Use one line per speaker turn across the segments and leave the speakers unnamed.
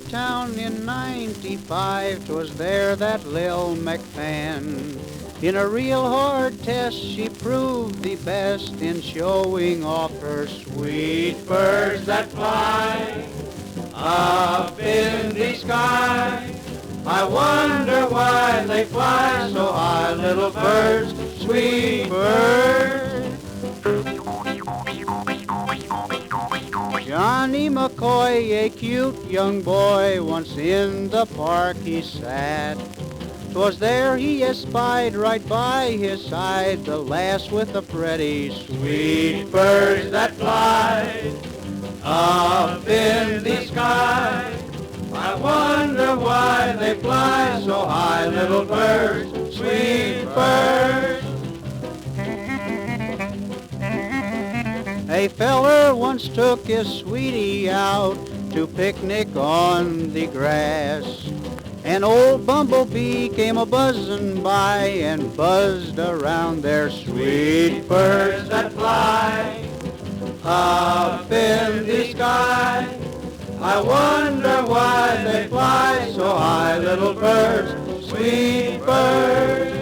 Town in '95, 'twas there that Lil McFan, in a real hard test, she proved the best in showing off her sweet birds that fly up in the sky. I wonder why they fly so high, little birds, sweet birds. Johnny McCoy, a cute young boy, once in the park he sat. 'Twas there he espied right by his side the lass with the pretty sweet birds that fly up in the sky. I wonder why they fly so high, little birds, sweet birds. A feller once took his sweetie out to picnic on the grass. An old bumblebee came a-buzzing by and buzzed around their sweet birds that fly up in the sky. I wonder why they fly so high, little birds, sweet birds.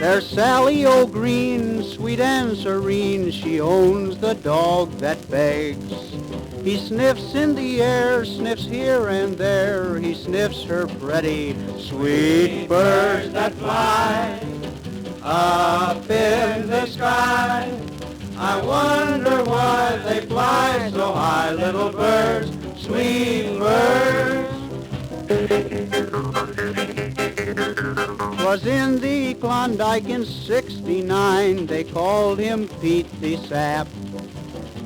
There's Sally O'Green, sweet and serene, she owns the dog that begs. He sniffs in the air, sniffs here and there, he sniffs her pretty sweet birds that fly up in the sky. I wonder why they fly so high, little birds, sweet birds. 'Twas in the Klondike in '69, they called him Pete the Sap.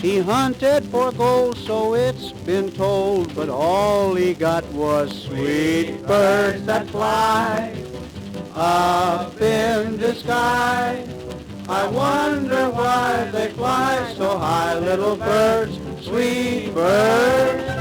He hunted for gold, so it's been told, but all he got was sweet birds that fly up in the sky. I wonder why they fly so high, little birds, sweet birds.